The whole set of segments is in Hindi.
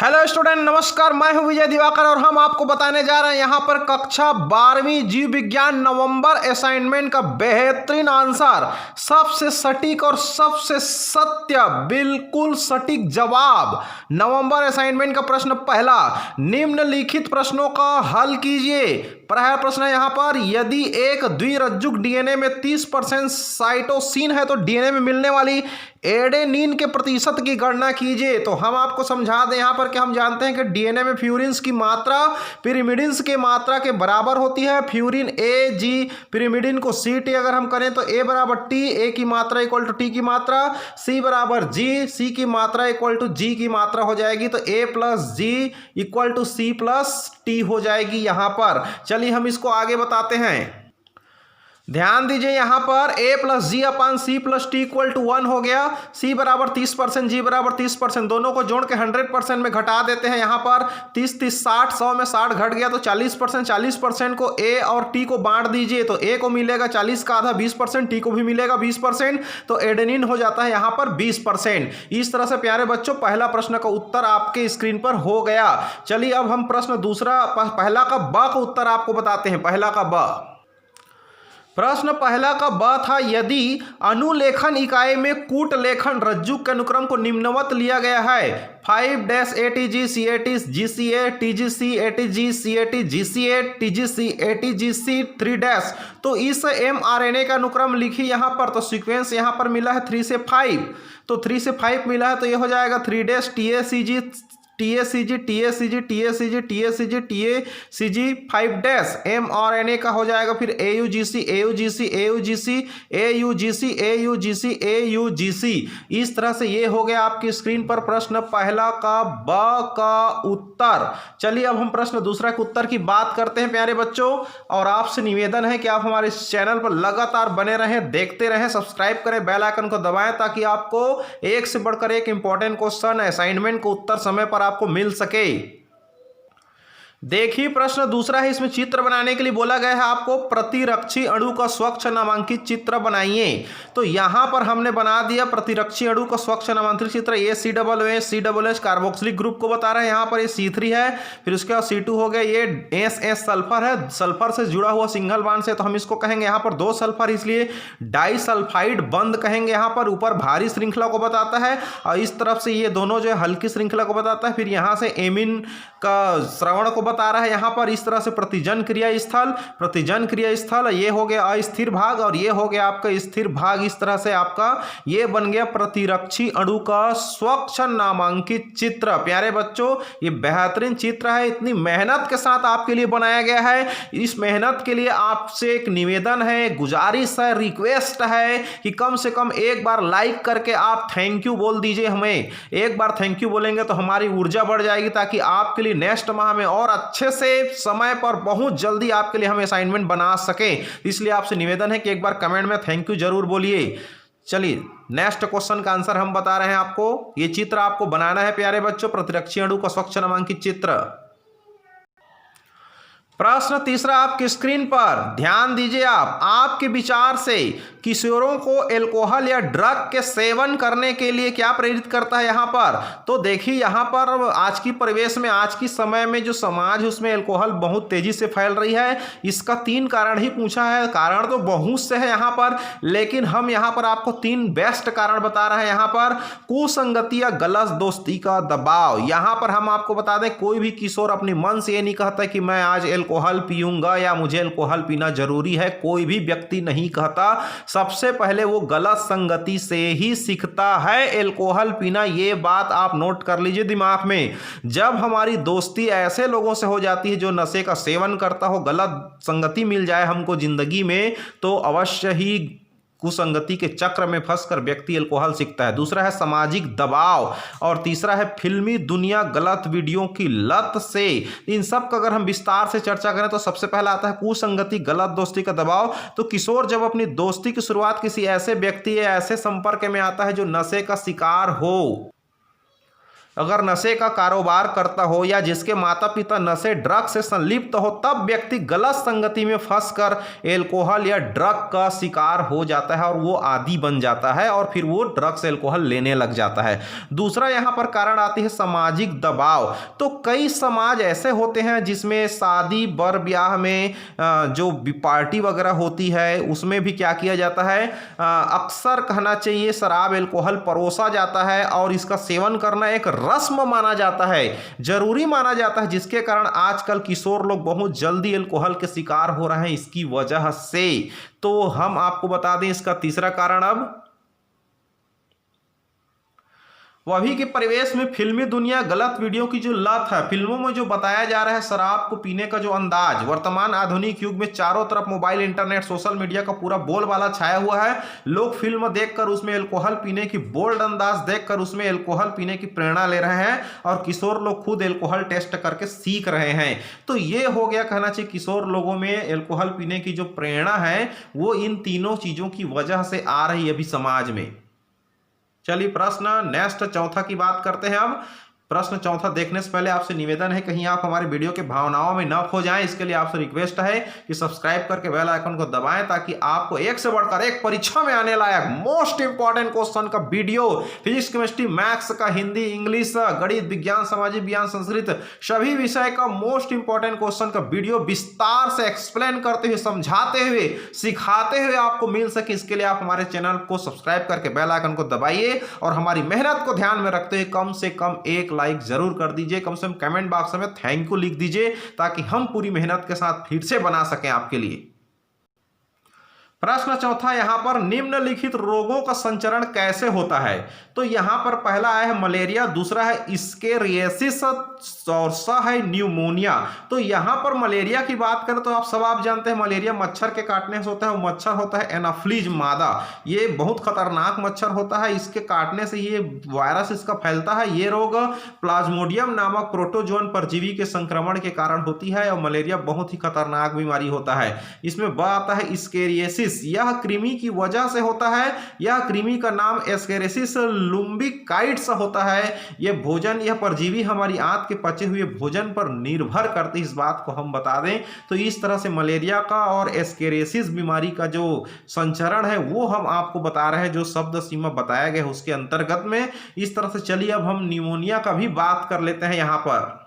हेलो स्टूडेंट, नमस्कार। मैं हूं विजय दिवाकर और हम आपको बताने जा रहे हैं यहां पर कक्षा 12वीं जीव विज्ञान नवंबर असाइनमेंट का बेहतरीन आंसर, सबसे सटीक और सबसे सत्य, बिल्कुल सटीक जवाब। नवंबर असाइनमेंट का प्रश्न पहला, निम्नलिखित प्रश्नों का हल कीजिए। पहला प्रश्न है यहां पर, यदि एक द्विरज्जुक डीएनए में 30% साइटोसिन है तो डीएनए में मिलने वाली एडेनिन के प्रतिशत की गणना कीजिए। तो हम आपको समझा दें यहां पर कि हम जानते हैं कि डीएनए में फ्यूरिन्स की मात्रा पिरिमिडिन्स के मात्रा के बराबर होती है। फ्यूरिन ए जी, पिरिमिडिन को सी टी अगर हम करें तो ए बराबर टी, ए की मात्रा इक्वल टू टी की मात्रा, सी बराबर जी, सी की मात्रा इक्वल टू जी की मात्रा हो जाएगी। तो A plus G equal to C plus T हो जाएगी यहां पर। चलिए हम इसको आगे बताते हैं। ध्यान दीजिए यहां पर a plus g upon c plus t equal to 1 हो गया। c बराबर 30%, g बराबर 30%, दोनों को जोड़ के 100% में घटा देते हैं। यहां पर 30 30 60, 100 में 60 घट गया तो 40%। 40% को a और t को बांट दीजिए तो a को मिलेगा 40 का आधा 20%, t को भी मिलेगा 20%, तो एडेनिन हो जाता है यहां पर 20%। इस तरह से प्यारे बच्चों पहला प्रश्न का उत्तर आपके स्क्रीन पर हो गया। चलिए अब हम प्रश्न दूसरा, पहला का ब का उत्तर आपको बताते हैं। पहला का ब, प्रश्न पहला का ब था, यदि अनुलेखन इकाई में कूट लेखन रज्जु के अनुक्रम को निम्नवत लिया गया है 5 ATG CAT GCA TGC ATG CAT GCA TGC ATGC 3 तो इस mRNA का अनुक्रम लिखी यहां पर। तो सीक्वेंस यहां पर मिला है 3 से 5, तो 3 से 5 मिला है तो यह हो जाएगा 3 TACG TACG TACG TACG TACG TACG 5 mRNA का हो जाएगा फिर AUGC AUGC AUGC AUGC AUGC AUGC। इस तरह से ये हो गया आपकी स्क्रीन पर प्रश्न पहला का ब का उत्तर। चलिए अब हम प्रश्न दूसरा के उत्तर की बात करते हैं प्यारे बच्चों, और आपसे निवेदन है कि आप हमारे इस चैनल पर लगातार बने रहें, देखते रहें, सब्सक्राइब करें, बेल आइकन को दबाएं ताकि आपको एक से बढ़कर एक इंपॉर्टेंट क्वेश्चन असाइनमेंट को उत्तर समय पर आपको मिल सके। देखिए प्रश्न दूसरा है, इसमें चित्र बनाने के लिए बोला गया है आपको प्रतिरक्षी अणु का स्वच्छ नामांकित चित्र बनाइए। तो यहां पर हमने बना दिया प्रतिरक्षी अणु का स्वच्छ नामांकित चित्र। ये COOH कार्बोक्सिलिक ग्रुप को बता रहा है, यहां पर ये C3 है, फिर उसके बाद C2 हो गया, ये SS सल्फर है, सल्फर से जुड़ा हुआ सिंगल बॉन्ड से, तो हम इसको कहेंगे यहां पर 2 सल्फर, इसलिए डाइसल्फाइड बंद कहेंगे। यहां पर ऊपर भारी श्रृंखला को बताता है और इस तरफ से ये दोनों जो है हल्की श्रृंखला को बताता है। फिर यहां से एमिन का श्रवण को बता रहा है यहां पर। इस तरह से प्रतिजन क्रिया स्थल ये हो गया अस्थिर भाग और ये हो गया आपका स्थिर भाग। इस तरह से आपका ये बन गया प्रतिरक्षी अणु का स्वच्छ नामांकित चित्र। प्यारे बच्चों ये बेहतरीन चित्र है, इतनी मेहनत के साथ आपके लिए बनाया गया है। इस मेहनत के लिए आपसे एक निवेदन है, गुजारिश है, रिक्वेस्ट है कि कम से कम एक बार लाइक करके आप थैंक यू बोल दीजिए हमें। एक बार थैंक यू बोलेंगे तो हमारी ऊर्जा बढ़ जाएगी ताकि आपके लिए नेक्स्ट माह में और अच्छे से समय पर बहुत जल्दी आपके लिए हम असाइनमेंट बना सके। इसलिए आपसे निवेदन है कि एक बार कमेंट में थैंक यू जरूर बोलिए। चलिए नेक्स्ट क्वेश्चन का आंसर हम बता रहे हैं आपको। ये चित्र आपको बनाना है प्यारे बच्चों, प्रतिरक्षी अणु का स्वच्छ नामांकित चित्र। प्रश्न तीसरा आपकी स्क्रीन पर ध्यान दीजिए आप, आपके विचार से किशोरों को अल्कोहल या ड्रग के सेवन करने के लिए क्या प्रेरित करता है यहां पर। तो देखिए यहां पर आज की परिवेश में, आज की समय में जो समाज है उसमें अल्कोहल बहुत तेजी से फैल रही है। इसका 3 कारण ही पूछा है, कारण तो बहुत से है यहां पर, लेकिन हम यहां पर आपको 3 बेस्ट कारण बता रहे हैं। यहां पर कुसंगति या गलत दोस्ती का दबाव। यहां पर हम आपको बता दें कोई भी किशोर अपने मन से ये नहीं कहता कि मैं आज अल्कोहल पीऊंगा या मुझे अल्कोहल पीना जरूरी है, कोई भी व्यक्ति नहीं कहता। सबसे पहले वो गलत संगति से ही सीखता है अल्कोहल पीना। ये बात आप नोट कर लीजिए दिमाग में। जब हमारी दोस्ती ऐसे लोगों से हो जाती है जो नशे का सेवन करता हो, गलत संगति मिल जाए हमको जिंदगी में, तो अवश्य ही कुसंगति के चक्र में फंसकर व्यक्ति अल्कोहल सीखता है। दूसरा है सामाजिक दबाव और तीसरा है फिल्मी दुनिया, गलत वीडियो की लत से। इन सब का अगर हम विस्तार से चर्चा करें तो सबसे पहला आता है कुसंगति, गलत दोस्ती का दबाव। तो किशोर जब अपनी दोस्ती की शुरुआत किसी ऐसे व्यक्ति या ऐसे संपर्क में आता है जो नशे का शिकार हो, अगर नशे का कारोबार करता हो या जिसके माता पिता नशे ड्रग से संलिप्त हो, तब व्यक्ति गलत संगति में फंसकर एल्कोहल या ड्रग का शिकार हो जाता है और वो आदी बन जाता है और फिर वो ड्रग्स एल्कोहल लेने लग जाता है। दूसरा यहाँ पर कारण आती है सामाजिक दबाव। तो कई समाज ऐसे होते हैं जिसमें शादी बर ब्याह में जो पार्टी वगैरह होती है उसमें भी क्या किया जाता है, अक्सर कहना चाहिए शराब एल्कोहल परोसा जाता है और इसका सेवन करना एक रस्म माना जाता है, जरूरी माना जाता है, जिसके कारण आजकल किशोर लोग बहुत जल्दी अल्कोहल के शिकार हो रहे हैं इसकी वजह से। तो हम आपको बता दें इसका तीसरा कारण अब वही के परिवेश में फिल्मी दुनिया गलत वीडियो की जो लत है, फिल्मों में जो बताया जा रहा है शराब को पीने का जो अंदाज, वर्तमान आधुनिक युग में चारों तरफ मोबाइल इंटरनेट सोशल मीडिया का पूरा बोलबाला छाया हुआ है। लोग फिल्म देखकर उसमें अल्कोहल पीने की बोल्ड अंदाज देखकर उसमें अल्कोहल पीने की प्रेरणा ले रहे हैं और किशोर लोग खुद अल्कोहल टेस्ट करके सीख रहे हैं। तो ये हो गया कहना चाहिए किशोर लोगों में अल्कोहल पीने की जो प्रेरणा है वो इन तीनों चीजों की वजह से आ रही है अभी समाज में। चलिए प्रश्न नेक्स्ट चौथा की बात करते हैं। अब प्रश्न चौथा देखने से पहले आपसे निवेदन है कहीं आप हमारे वीडियो के भावनाओं में न खो जाएं, इसके लिए आपसे रिक्वेस्ट है कि सब्सक्राइब करके बेल आइकन को दबाएं ताकि आपको एक से बढ़कर एक परीक्षा में आने लायक मोस्ट इंपॉर्टेंट क्वेश्चन का वीडियो फिजिक्स केमिस्ट्री मैथ्स का हिंदी इंग्लिश गणित विज्ञान सामाजिक विज्ञान संस्कृत सभी विषय का मोस्ट इंपॉर्टेंट क्वेश्चन का वीडियो विस्तार से एक्सप्लेन करते हुए समझाते हुए सिखाते हुए आपको मिल सके, इसके लिए आप हमारे चैनल को सब्सक्राइब करके बेल आइकन को दबाइए और हमारी मेहनत को ध्यान में रखते हुए कम से कम एक लाइक जरूर कर दीजिए, कम से कम कमेंट बॉक्स में थैंक यू लिख दीजिए ताकि हम पूरी मेहनत के साथ फिर से बना सकें आपके लिए। प्रश्न चौथा यहां पर निम्नलिखित रोगों का संचरण कैसे होता है। तो यहां पर पहला है मलेरिया, दूसरा है इस्केरियोसिस और सा है न्यूमोनिया। तो यहां पर मलेरिया की बात करें तो आप जानते हैं मलेरिया मच्छर के काटने से होता है। वो मच्छर होता है एनाफ्लीज मादा, ये बहुत खतरनाक मच्छर होता है, इसके काटने से ये वायरस इसका फैलता है। ये रोग प्लाज्मोडियम नामक प्रोटोजोन परजीवी के संक्रमण के कारण होती है और मलेरिया बहुत ही खतरनाक बीमारी होता है। इसमें बात आता है इस्केरियोसिस, यह कृमि की वजह से होता है। यह कृमि का नाम एस्केरियोसिस लुम्बिकाइड्स होता है। यह भोजन, यह परजीवी हमारी आंत के पचे हुए भोजन पर निर्भर करते हैं, इस बात को हम बता दें। तो इस तरह से मलेरिया का और एस्केरियोसिस बीमारी का जो संचरण है वो हम आपको बता रहे हैं, जो शब्द सीमा बताया गया है उसके अंतर्गत में। इस तरह से चलिए अब हम न्यूमोनिया का भी बात कर लेते हैं। यहां पर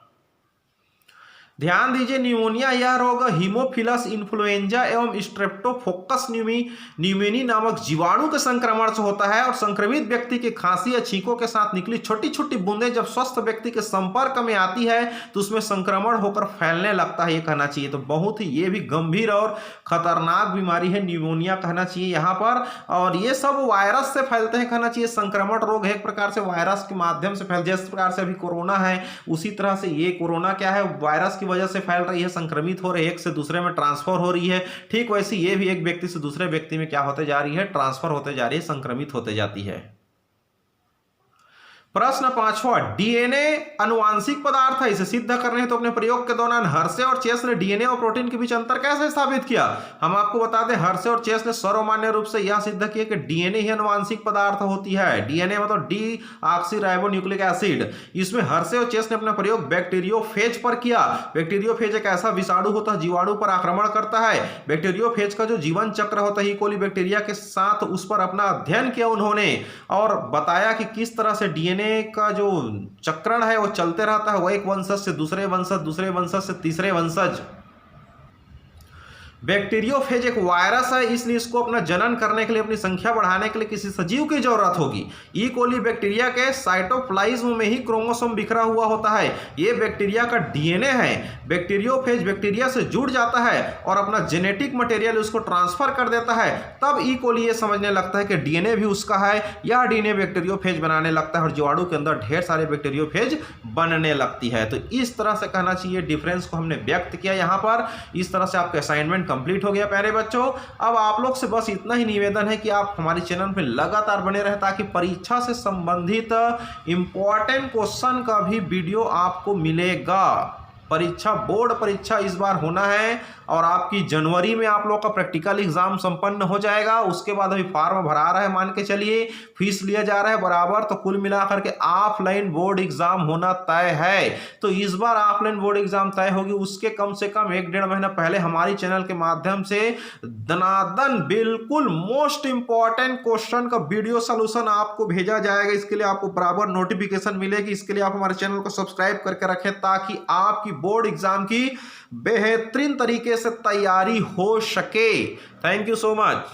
ध्यान दीजिए, न्यूमोनिया यह रोग हीमोफिलस इन्फ्लुएंजा एवं स्ट्रेप्टोकोकस न्यूमोनी नामक जीवाणु के संक्रमण से होता है और संक्रमित व्यक्ति की खांसी या छींकों के साथ निकली छोटी छोटी बूंदें जब स्वस्थ व्यक्ति के संपर्क में आती है तो उसमें संक्रमण होकर फैलने लगता है, ये कहना चाहिए। तो बहुत ही ये भी गंभीर और खतरनाक बीमारी है न्यूमोनिया, कहना चाहिए यहाँ पर। और ये सब वायरस से फैलते हैं, कहना चाहिए। संक्रमण रोग है एक प्रकार से वायरस के माध्यम से फैल, जिस प्रकार से अभी कोरोना है उसी तरह से ये कोरोना क्या है, वायरस वजह से फैल रही है, संक्रमित हो रही है, एक से दूसरे में ट्रांसफर हो रही है। ठीक वैसे ये भी एक व्यक्ति से दूसरे व्यक्ति में क्या होते जा रही है, ट्रांसफर होते जा रही है, संक्रमित होते जाती है। प्रश्न पांचवा, डीएनए अनुवांशिक पदार्थ है, इसे सिद्ध करने हैं तो अपने प्रयोग के दौरान हर्शे और चेस ने डीएनए और प्रोटीन के बीच अंतर कैसे स्थापित किया। हम आपको बता दें हर्शे और चेस ने सर्वमान्य रूप से यह सिद्ध किया कि डीएनए ही अनुवांशिक पदार्थ होती है। डीएनए मतलब डीऑक्सीराइबोन्यूक्लिक एसिड। इसमें हर्शे और चेस ने अपना प्रयोग बैक्टीरियोफेज पर किया। बैक्टीरियोफेज एक ऐसा विषाणु होता है जीवाणु पर आक्रमण करता है। बैक्टीरियोफेज का जो जीवन चक्र होता है, ई कोली बैक्टीरिया के साथ उस पर अपना अध्ययन किया उन्होंने और बताया कि किस तरह से डीएनए का जो चक्रण है वो चलते रहता है, वो एक वंशज से दूसरे वंशज, दूसरे वंशज से तीसरे वंशज। बैक्टीरियोफेज एक वायरस है, इसलिए इसको अपना जनन करने के लिए, अपनी संख्या बढ़ाने के लिए किसी सजीव की जरूरत होगी। ई कोली बैक्टीरिया के साइटोप्लाज्म में ही क्रोमोसोम बिखरा हुआ होता है, ये बैक्टीरिया का डीएनए है। बैक्टीरियोफेज बैक्टीरिया से जुड़ जाता है और अपना जेनेटिक मटेरियल उसको ट्रांसफर कर देता है। तब ई कोली ये समझने लगता है कि डीएनए भी उसका है, यह डीएनए बैक्टीरियोफेज बनाने लगता है और जीवाणु के अंदर ढेर सारे बैक्टीरियोफेज बनने लगती है। तो इस तरह से कहना चाहिए डिफरेंस को हमने व्यक्त किया यहाँ पर। इस तरह से आपका असाइनमेंट कंप्लीट हो गया प्यारे बच्चों। अब आप लोग से बस इतना ही निवेदन है कि आप हमारे चैनल पर लगातार बने रहे ताकि परीक्षा से संबंधित इंपॉर्टेंट क्वेश्चन का भी वीडियो आपको मिलेगा। परीक्षा बोर्ड परीक्षा इस बार होना है और आपकी जनवरी में आप लोग का प्रैक्टिकल एग्जाम संपन्न हो जाएगा। उसके बाद अभी फॉर्म भरा रहा है, मान के चलिए फीस लिया जा रहा है बराबर, तो कुल मिलाकर के ऑफलाइन बोर्ड एग्जाम होना तय है। तो इस बार ऑफलाइन बोर्ड एग्जाम तय होगी, उसके कम से कम 1-1.5 महीना पहले हमारी चैनल के माध्यम से दनादन बिल्कुल मोस्ट इंपॉर्टेंट क्वेश्चन का वीडियो सोल्यूशन आपको भेजा जाएगा। इसके लिए आपको बराबर नोटिफिकेशन मिलेगी। इसके लिए आप हमारे चैनल को सब्सक्राइब करके रखें ताकि आपकी बोर्ड एग्जाम की बेहतरीन तरीके से तैयारी हो सके। Thank you so much.